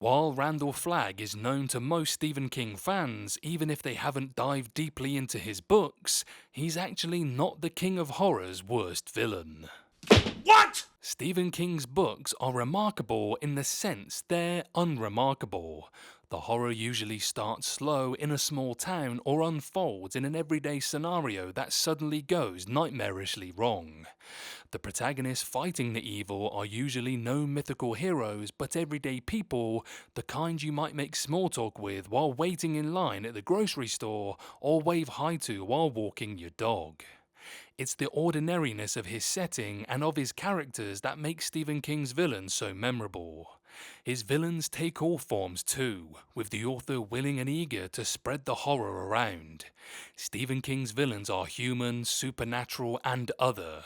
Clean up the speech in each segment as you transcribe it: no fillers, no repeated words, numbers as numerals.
While Randall Flagg is known to most Stephen King fans, even if they haven't dived deeply into his books, he's actually not the King of Horror's worst villain. What? Stephen King's books are remarkable in the sense they're unremarkable. The horror usually starts slow in a small town or unfolds in an everyday scenario that suddenly goes nightmarishly wrong. The protagonists fighting the evil are usually no mythical heroes but everyday people, the kind you might make small talk with while waiting in line at the grocery store or wave hi to while walking your dog. It's the ordinariness of his setting and of his characters that makes Stephen King's villains so memorable. His villains take all forms too, with the author willing and eager to spread the horror around. Stephen King's villains are human, supernatural, and other.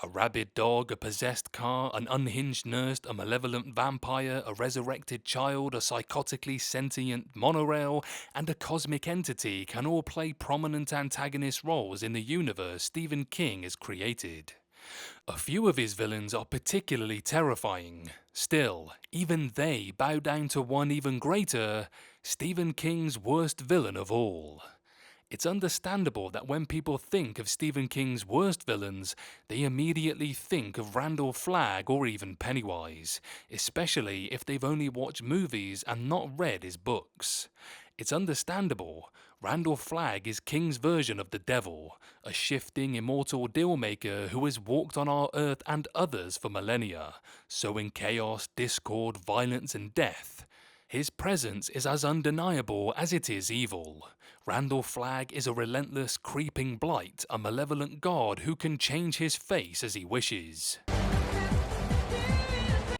A rabid dog, a possessed car, an unhinged nurse, a malevolent vampire, a resurrected child, a psychotically sentient monorail, and a cosmic entity can all play prominent antagonist roles in the universe Stephen King has created. A few of his villains are particularly terrifying. Still, even they bow down to one even greater, Stephen King's worst villain of all. It's understandable that when people think of Stephen King's worst villains, they immediately think of Randall Flagg or even Pennywise, especially if they've only watched movies and not read his books. It's understandable. Randall Flagg is King's version of the devil, a shifting, immortal dealmaker who has walked on our earth and others for millennia, sowing chaos, discord, violence, and death. His presence is as undeniable as it is evil. Randall Flagg is a relentless, creeping blight, a malevolent god who can change his face as he wishes.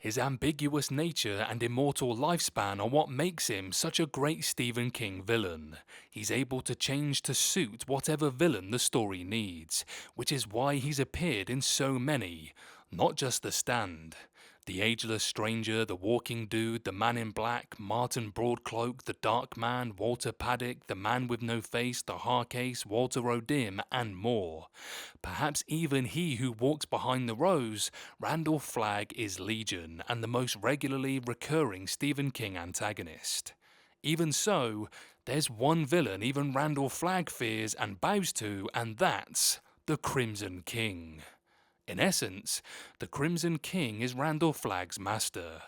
His ambiguous nature and immortal lifespan are what makes him such a great Stephen King villain. He's able to change to suit whatever villain the story needs, which is why he's appeared in so many, not just The Stand. The Ageless Stranger, The Walking Dude, The Man in Black, Martin Broadcloak, The Dark Man, Walter Paddock, The Man with No Face, The Harcase, Walter O'Dim, and more. Perhaps even he who walks behind the rose, Randall Flagg is Legion and the most regularly recurring Stephen King antagonist. Even so, there's one villain even Randall Flagg fears and bows to, and that's the Crimson King. In essence, the Crimson King is Randall Flagg's master.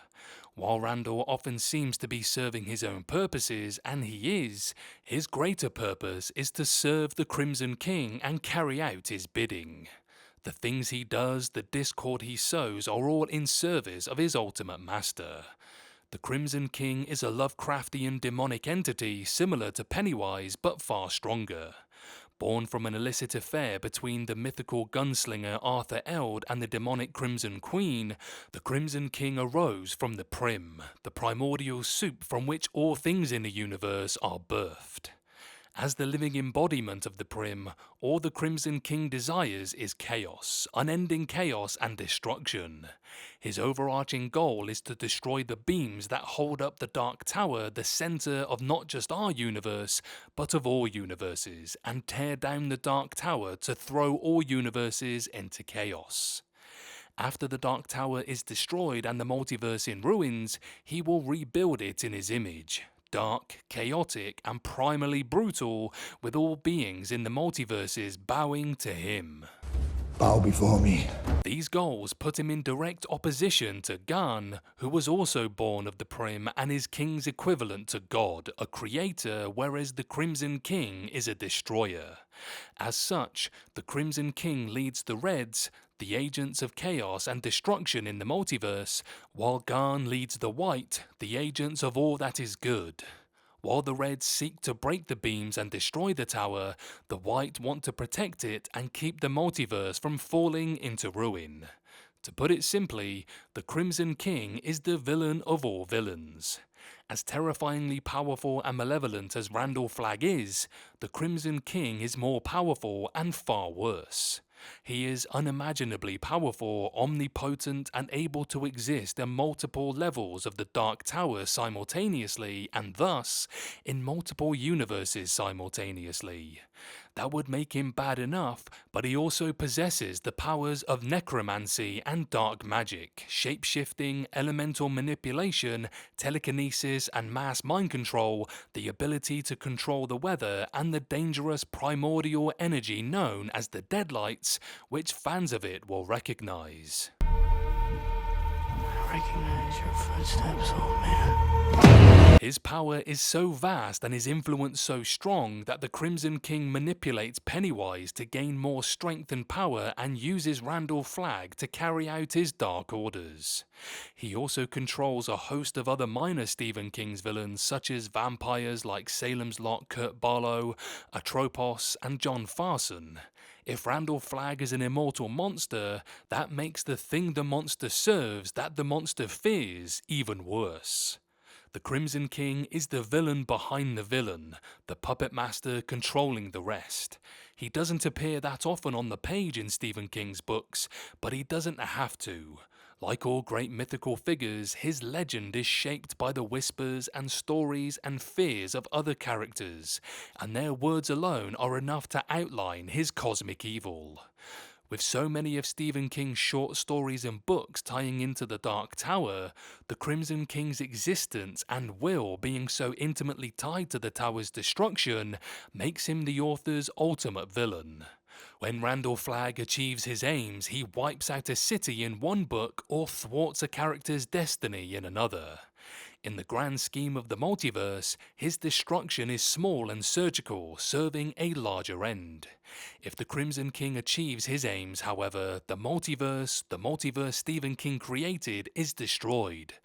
While Randall often seems to be serving his own purposes, and he is, his greater purpose is to serve the Crimson King and carry out his bidding. The things he does, the discord he sows, are all in service of his ultimate master. The Crimson King is a Lovecraftian demonic entity similar to Pennywise but far stronger. Born from an illicit affair between the mythical gunslinger Arthur Eld and the demonic Crimson Queen, the Crimson King arose from the Prim, the primordial soup from which all things in the universe are birthed. As the living embodiment of the Prim, all the Crimson King desires is chaos, unending chaos and destruction. His overarching goal is to destroy the beams that hold up the Dark Tower, the center of not just our universe, but of all universes, and tear down the Dark Tower to throw all universes into chaos. After the Dark Tower is destroyed and the multiverse in ruins, he will rebuild it in his image. Dark, chaotic, and primally brutal, with all beings in the multiverses bowing to him. Bow before me. These goals put him in direct opposition to Gan, who was also born of the Prim and is King's equivalent to God, a creator, whereas the Crimson King is a destroyer. As such, the Crimson King leads the Reds, the agents of chaos and destruction in the multiverse, while Gan leads the White, the agents of all that is good. While the Reds seek to break the beams and destroy the tower, the White want to protect it and keep the multiverse from falling into ruin. To put it simply, the Crimson King is the villain of all villains. As terrifyingly powerful and malevolent as Randall Flagg is, the Crimson King is more powerful and far worse. He is unimaginably powerful, omnipotent, and able to exist in multiple levels of the Dark Tower simultaneously, and thus, in multiple universes simultaneously. That would make him bad enough, but he also possesses the powers of necromancy and dark magic, shape-shifting, elemental manipulation, telekinesis and mass mind control, the ability to control the weather, and the dangerous primordial energy known as the Deadlights, which fans of it will recognize. I recognize your footsteps, old man. His power is so vast and his influence so strong that the Crimson King manipulates Pennywise to gain more strength and power and uses Randall Flagg to carry out his dark orders. He also controls a host of other minor Stephen King's villains such as vampires like Salem's Lot Kurt Barlow, Atropos and John Farson. If Randall Flagg is an immortal monster, that makes the thing the monster serves, that the monster fears, even worse. The Crimson King is the villain behind the villain, the puppet master controlling the rest. He doesn't appear that often on the page in Stephen King's books, but he doesn't have to. Like all great mythical figures, his legend is shaped by the whispers and stories and fears of other characters, and their words alone are enough to outline his cosmic evil. With so many of Stephen King's short stories and books tying into the Dark Tower, the Crimson King's existence and will being so intimately tied to the tower's destruction makes him the author's ultimate villain. When Randall Flagg achieves his aims, he wipes out a city in one book or thwarts a character's destiny in another. In the grand scheme of the multiverse, his destruction is small and surgical, serving a larger end. If the Crimson King achieves his aims, however, the multiverse Stephen King created, is destroyed.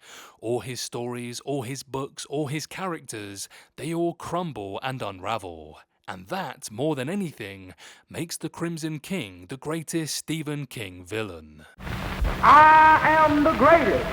All his stories, all his books, all his characters, they all crumble and unravel. And that, more than anything, makes the Crimson King the greatest Stephen King villain. I am the greatest.